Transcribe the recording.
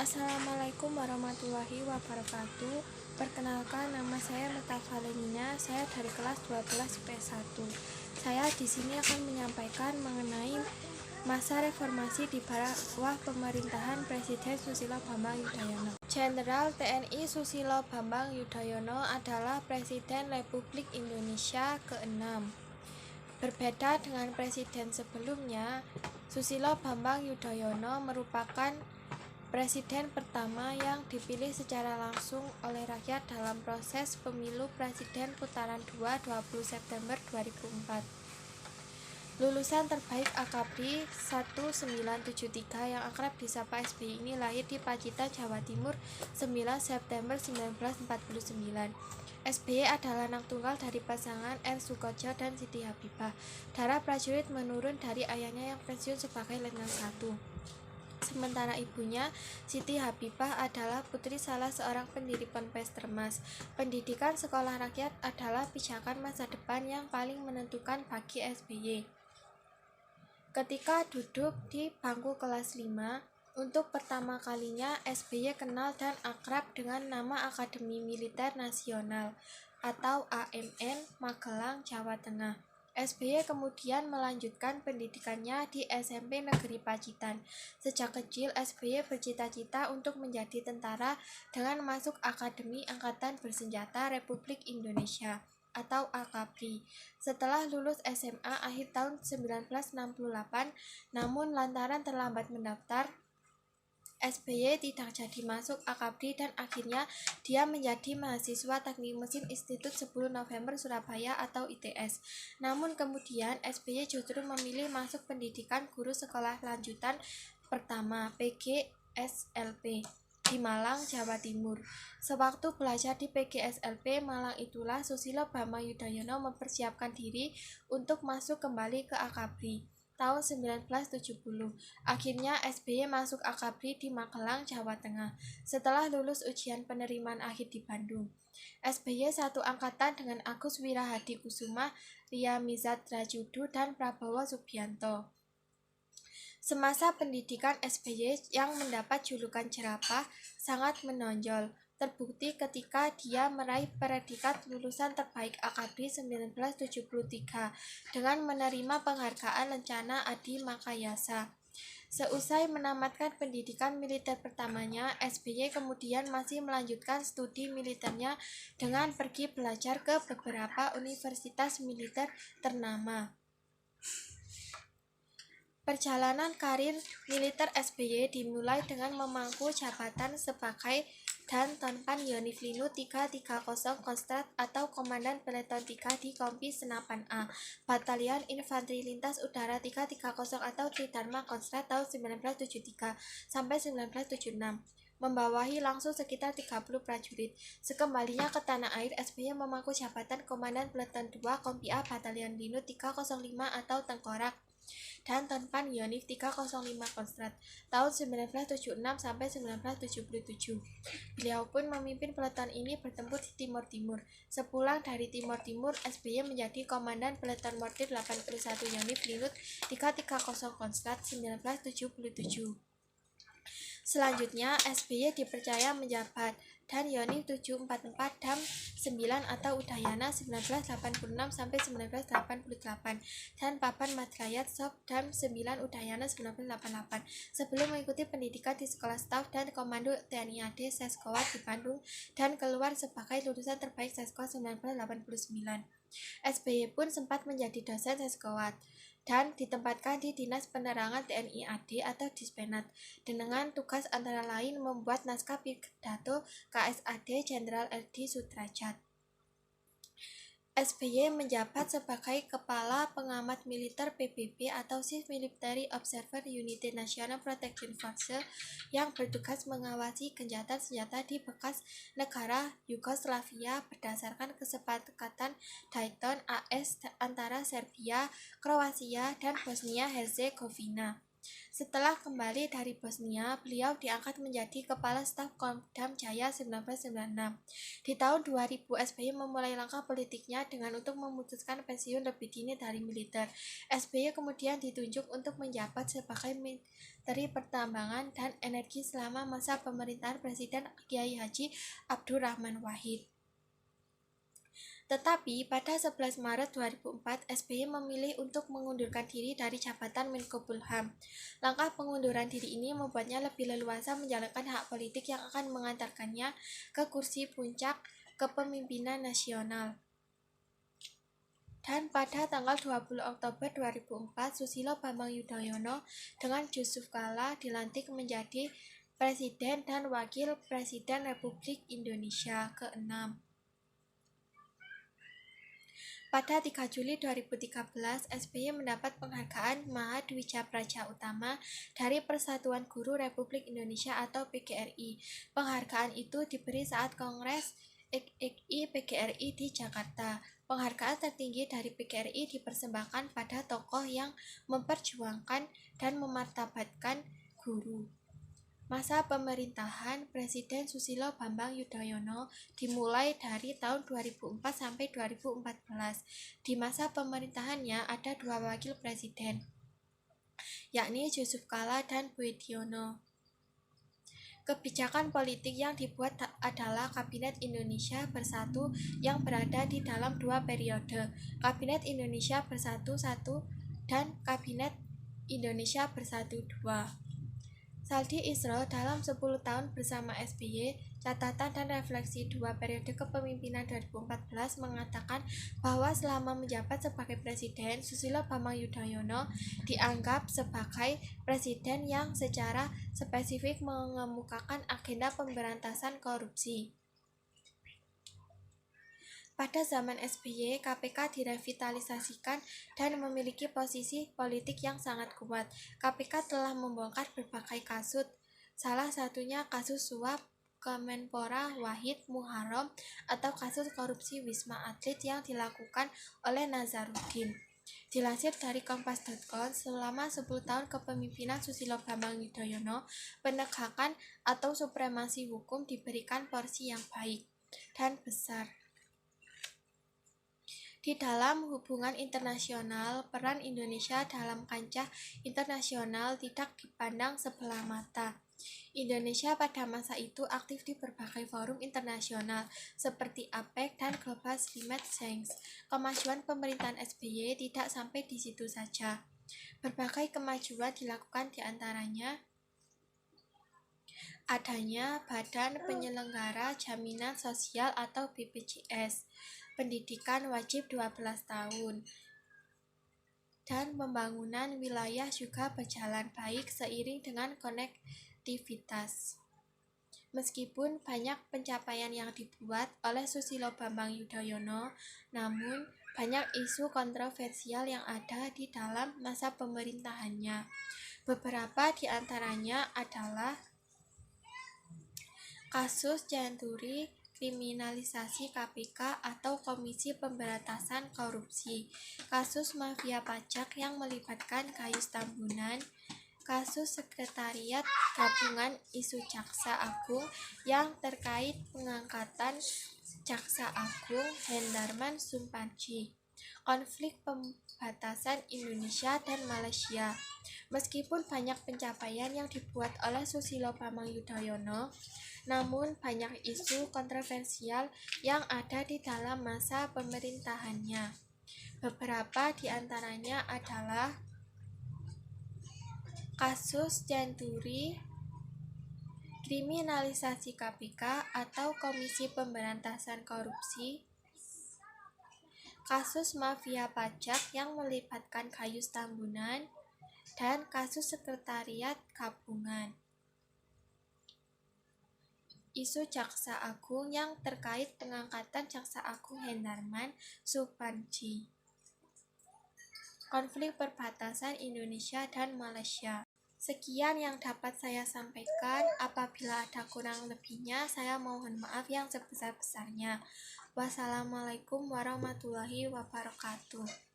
Assalamualaikum warahmatullahi wabarakatuh. Perkenalkan, nama saya Meta Valenina. Saya dari kelas 12 PS1. Saya di sini akan menyampaikan mengenai masa reformasi di bawah pemerintahan Presiden Susilo Bambang Yudhoyono. Jenderal TNI Susilo Bambang Yudhoyono adalah Presiden Republik Indonesia ke-6. Berbeda dengan presiden sebelumnya, Susilo Bambang Yudhoyono merupakan presiden pertama yang dipilih secara langsung oleh rakyat dalam proses pemilu presiden putaran 2 20 September 2004. Lulusan terbaik AKABRI 1973 yang akrab disapa SBY ini lahir di Pacitan, Jawa Timur 9 September 1949. SBY adalah anak tunggal dari pasangan R. Soekotjo dan Siti Habibah. Darah prajurit menurun dari ayahnya yang pensiun sebagai Letnan 1. Sementara ibunya, Siti Habibah, adalah putri salah seorang pendiri Ponpes Termas. Pendidikan sekolah rakyat adalah pijakan masa depan yang paling menentukan bagi SBY. Ketika duduk di bangku kelas 5, untuk pertama kalinya SBY kenal dan akrab dengan nama Akademi Militer Nasional atau AMN Magelang, Jawa Tengah. SBY kemudian melanjutkan pendidikannya di SMP Negeri Pacitan. Sejak kecil, SBY bercita-cita untuk menjadi tentara dengan masuk Akademi Angkatan Bersenjata Republik Indonesia atau AKABRI. Setelah lulus SMA akhir tahun 1968, namun lantaran terlambat mendaftar, SBY tidak jadi masuk AKABRI dan akhirnya dia menjadi mahasiswa Teknik Mesin Institut 10 November Surabaya atau ITS. Namun kemudian SBY justru memilih masuk pendidikan guru sekolah lanjutan pertama PGSLP di Malang, Jawa Timur. Sewaktu belajar di PGSLP Malang itulah Susilo Bambang Yudhoyono mempersiapkan diri untuk masuk kembali ke AKABRI. Tahun 1970, akhirnya SBY masuk AKABRI di Magelang, Jawa Tengah, setelah lulus ujian penerimaan akhir di Bandung. SBY satu angkatan dengan Agus Wirahadi Kusuma, Ria Mizard Rajudu, dan Prabowo Subianto. Semasa pendidikan SBY yang mendapat julukan jerapah sangat menonjol. Terbukti ketika dia meraih predikat lulusan terbaik AKABRI 1973 dengan menerima penghargaan Lencana Adi Makayasa. Seusai menamatkan pendidikan militer pertamanya, SBY kemudian masih melanjutkan studi militernya dengan pergi belajar ke beberapa universitas militer ternama. Perjalanan karir militer SBY dimulai dengan memangku jabatan sebagai Dantonpan Yonif Linu 330 Kostrat atau Komandan Peleton 3 di Kompi Senapan A, Batalion Infanteri Lintas Udara 330 atau Tridharma Kostrat tahun 1973 sampai 1976. Membawahi langsung sekitar 30 prajurit. Sekembalinya ke tanah air, SBY memangku jabatan Komandan Peleton 2 Kompi A Batalion Linu 305 atau Tengkorak dan Dantonpan Yonif 305 Kostrat tahun 1976 sampai 1977. Beliau pun memimpin peleton ini bertempur di Timur Timur. Sepulang dari Timur Timur, SBY menjadi Komandan Peleton Mortir 81 Yonif Linut 330 Kostrat 1977. Selanjutnya, SBY dipercaya menjabat dan Yonif 744 Dam 9 atau Udayana 1986 sampai 1988 dan Papan Madrayat Sob Dam 9 Udayana 1988 sebelum mengikuti pendidikan di Sekolah Staf dan Komando TNI AD Seskowat di Bandung dan keluar sebagai lulusan terbaik Seskowat 1989. SBY pun sempat menjadi dosen Seskowat dan ditempatkan di Dinas Penerangan TNI AD atau Dispenat dengan tugas antara lain membuat naskah pidato KSAD Jenderal RD Sudrajat. SBY menjabat sebagai Kepala Pengamat Militer PBB atau Chief Military Observer Unit National Protection Force yang bertugas mengawasi gencatan senjata di bekas negara Yugoslavia berdasarkan kesepakatan Dayton AS antara Serbia, Kroasia, dan Bosnia Herzegovina. Setelah kembali dari Bosnia, beliau diangkat menjadi Kepala Staf Kodam Jaya 1996. Di tahun 2000, SBY memulai langkah politiknya dengan untuk memutuskan pensiun lebih dini dari militer. SBY kemudian ditunjuk untuk menjabat sebagai Menteri Pertambangan dan Energi selama masa pemerintahan Presiden Kiai Haji Abdurrahman Wahid. Tetapi pada 11 Maret 2004, SBY memilih untuk mengundurkan diri dari jabatan Menko Polhukam. Langkah pengunduran diri ini membuatnya lebih leluasa menjalankan hak politik yang akan mengantarkannya ke kursi puncak kepemimpinan nasional. Dan pada tanggal 20 Oktober 2004, Susilo Bambang Yudhoyono dengan Yusuf Kala dilantik menjadi Presiden dan Wakil Presiden Republik Indonesia ke-6. Pada 3 Juli 2013, SBY mendapat penghargaan Mahadwijapraja Utama dari Persatuan Guru Republik Indonesia atau PGRI. Penghargaan itu diberi saat Kongres XXI PGRI di Jakarta. Penghargaan tertinggi dari PGRI dipersembahkan pada tokoh yang memperjuangkan dan memartabatkan guru. Masa pemerintahan Presiden Susilo Bambang Yudhoyono dimulai dari tahun 2004 sampai 2014. Di masa pemerintahannya ada 2 wakil presiden, yakni Yusuf Kala dan Budiono. Kebijakan politik yang dibuat adalah Kabinet Indonesia Bersatu yang berada di dalam 2 periode, Kabinet Indonesia Bersatu 1 dan Kabinet Indonesia Bersatu 2. Saldi Isro dalam 10 tahun bersama SBY, catatan dan refleksi 2 periode kepemimpinan 2014 mengatakan bahwa selama menjabat sebagai presiden, Susilo Bambang Yudhoyono dianggap sebagai presiden yang secara spesifik mengemukakan agenda pemberantasan korupsi. Pada zaman SBY, KPK direvitalisasikan dan memiliki posisi politik yang sangat kuat. KPK telah membongkar berbagai kasus, salah satunya kasus suap Kemenpora Wahid Muharram atau kasus korupsi Wisma Atlet yang dilakukan oleh Nazarudin. Dilansir dari Kompas.com, selama 10 tahun kepemimpinan Susilo Bambang Yudhoyono, penegakan atau supremasi hukum diberikan porsi yang baik dan besar. Di dalam hubungan internasional, peran Indonesia dalam kancah internasional tidak dipandang sebelah mata. Indonesia pada masa itu aktif di berbagai forum internasional seperti APEC dan Global Climate Change. Kemajuan pemerintahan SBY tidak sampai di situ saja. Berbagai kemajuan dilakukan diantaranya adanya Badan Penyelenggara Jaminan Sosial atau BPJS, pendidikan wajib 12 tahun, dan pembangunan wilayah juga berjalan baik seiring dengan konektivitas. Meskipun banyak pencapaian yang dibuat oleh Susilo Bambang Yudhoyono, namun banyak isu kontroversial yang ada di dalam masa pemerintahannya. Beberapa di antaranya adalah kasus Century, kriminalisasi KPK atau Komisi Pemberantasan Korupsi, kasus mafia pajak yang melibatkan Gayus Tambunan, kasus Sekretariat Gabungan isu Jaksa Agung yang terkait pengangkatan Jaksa Agung Hendarman Sumpanji, konflik pembatasan Indonesia dan Malaysia. Meskipun banyak pencapaian yang dibuat oleh Susilo Bambang Yudhoyono, namun banyak isu kontroversial yang ada di dalam masa pemerintahannya. Beberapa di antaranya adalah kasus Century, kriminalisasi KPK atau Komisi Pemberantasan Korupsi, kasus mafia pajak yang melibatkan Gayus Tambunan, dan kasus Sekretariat Gabungan isu Jaksa Agung yang terkait pengangkatan Jaksa Agung Hendarman Sumpanji, konflik perbatasan Indonesia dan Malaysia. Sekian yang dapat saya sampaikan. Apabila ada kurang lebihnya, saya mohon maaf yang sebesar-besarnya. Wassalamualaikum warahmatullahi wabarakatuh.